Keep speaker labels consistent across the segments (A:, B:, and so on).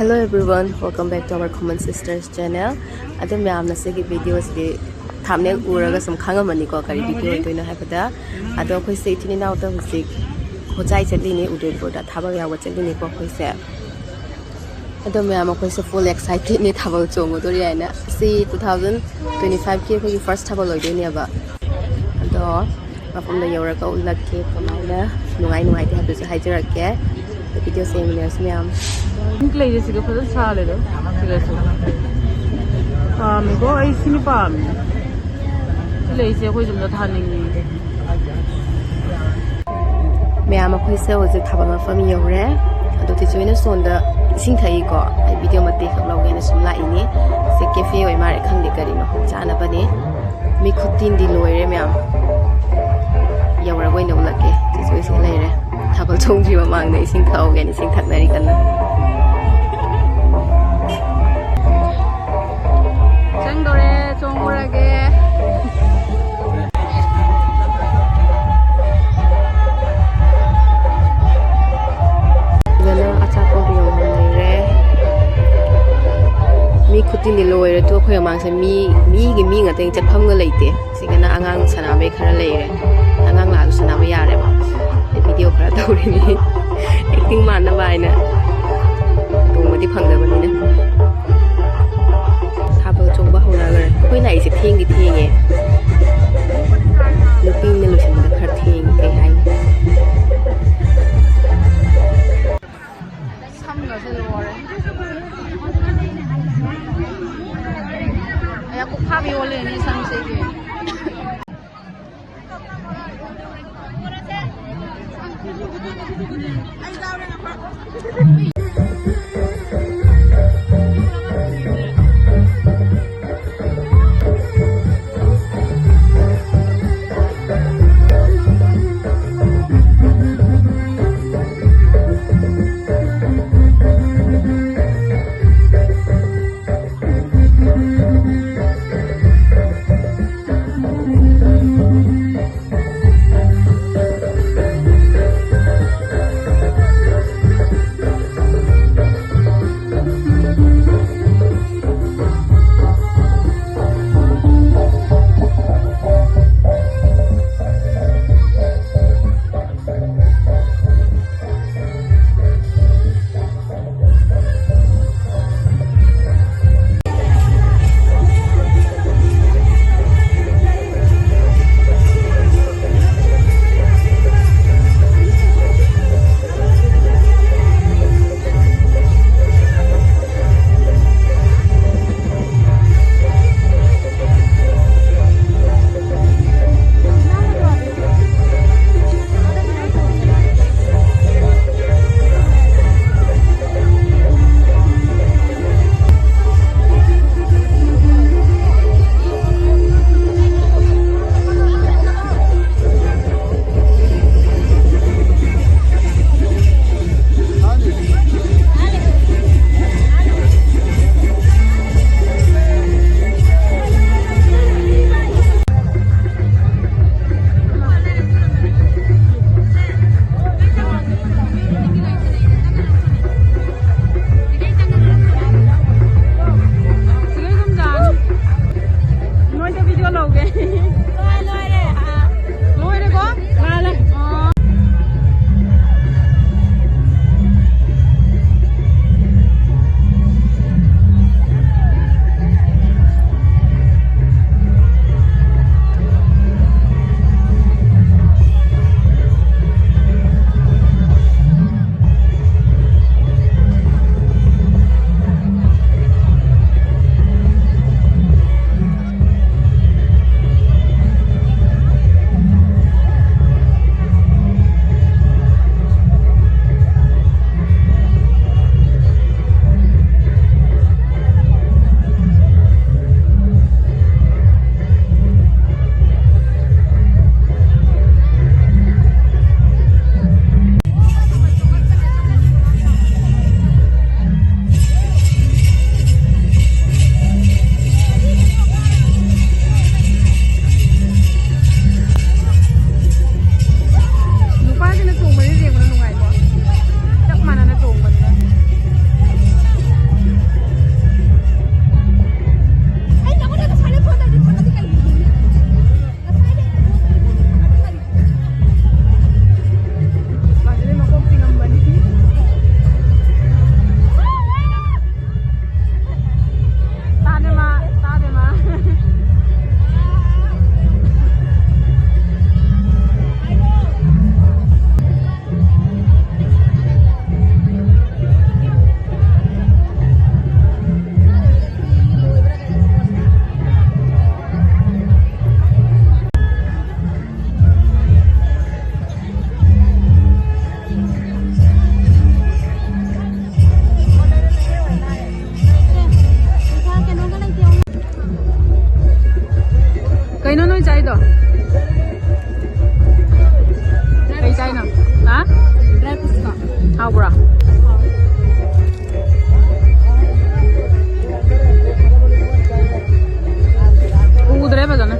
A: Hello everyone, welcome back to our Common Sisters channel. Adem yamna segi videos di thumbnail uraga sum khangamani ko kari video toina haibada ado khoi se itini na uta husik HOJAI chatli ni UDAIPUR da THABAL yawa chatli ni ko khoi se adem yama khoi se full excited ni THABAL chongo dori aina si 2025 ke khoi first THABAL loi ni aba ado mafum da yawra ka ulak ke kamaina nungai te habu se haijara ke video seminars myam
B: Ini sih kalau salah itu, sila tu. Kami ko ay sini pam. Sila sih aku cuma tahan ini.
A: Myam aku sih waktu THABAL mafami yore, atau tiada ini sonda singkai ko, ay video mati kalau gini semula ini, si cafe oi mari kang dikari mah, jangan apa ni, mi kutin di luar myam. Yawra gue nak ulak ke, tiada sih leh. THABAL chung jiwa mang na ising kau gani sing thak nari kana.
B: Chang dore chung urage.
A: Gana acha ko biyo nai re. Mi khutin ni loi re to khoi mang se mi nga teng chat pham ga leite. Singana angang sana be khara lei re. Angang la sana ba ya re ba. Video khara tauri ni acting mana ba ina tong mati phang da bani na THABAL chong ba hona gar koi nai se theng gi theng e lupin ne lusin da khar theng kai hai
B: Sam ga se lore. Ay aku phabi ole ni sam se ke. Kaino noi chai do? Kai chai na? Ha?
C: Dry puska.
B: How bra? Udre ba na?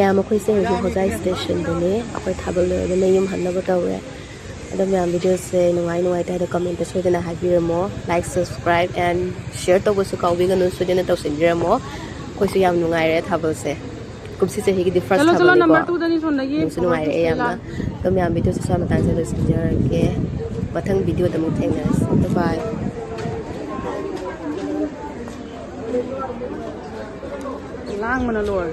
A: ꯃꯌꯥꯝ ꯑꯩꯈꯣꯏꯁꯦ ꯍꯧꯖꯤꯛ ꯍꯣꯖꯥꯏ ꯁ꯭ꯇꯦꯁꯟꯗꯅꯦ ꯑꯩꯈꯣꯏ ꯊꯥꯕꯜ ꯂꯣꯏꯔꯕꯅ ꯌꯨꯝ ꯍꯟꯅꯕ ꯇꯧꯔꯦ ꯑꯗꯣ ꯃꯌꯥꯝ ꯚꯤꯗꯤꯑꯣꯁꯦ ꯅꯨꯡꯉꯥꯏꯇꯦ ꯍꯥꯏꯅ ꯀꯃꯦꯟꯇ ꯁꯣꯏꯗꯅ ꯍꯥꯏꯕꯤꯔꯝꯃꯣ ꯂꯥꯏꯛ ꯁꯕꯁꯀ꯭ꯔꯥꯏꯕ ꯑꯦꯟ ꯁꯤꯌꯔ ꯇꯧꯕꯁꯨ ꯀꯥꯎꯕꯤꯒꯅꯨ ꯁꯣꯏꯗꯅ ꯇꯧꯁꯤꯟꯕꯤꯔꯝꯃꯣ ꯑꯩꯈꯣꯏꯁꯨ ꯌꯥꯝ ꯅꯨꯡꯉꯥꯏꯔꯦ ꯊꯥꯕꯜꯁꯦ ꯀꯨꯝꯁꯤ ꯆꯍꯤꯒꯤꯗꯤ ꯐꯥꯔꯁ
B: चलो
A: ꯊꯥꯕꯜꯅꯤꯀꯣ
B: नंबर 2 दनी सोनगी
A: ꯅꯨꯡꯁꯨ
B: ओवर
A: ꯅꯨꯡꯉꯥꯏꯔꯛꯑꯦ
B: ब्रिज पे ला
A: ꯌꯥꯝꯅ ꯑꯗꯣ ꯃꯌꯥꯝ ꯚꯤꯗꯤꯑꯣꯁꯦ ꯁ꯭ꯋꯥꯏ ꯃꯇꯥꯡꯁꯦ ꯂꯣꯏꯁꯤꯟꯖꯔꯒꯦ ꯃꯊꯪ ꯚꯤꯗꯤꯑꯣꯗ ꯑꯃꯨꯛ ꯊꯦꯡꯅꯔꯁꯤ ꯕꯥꯏ
B: लांग मना लोर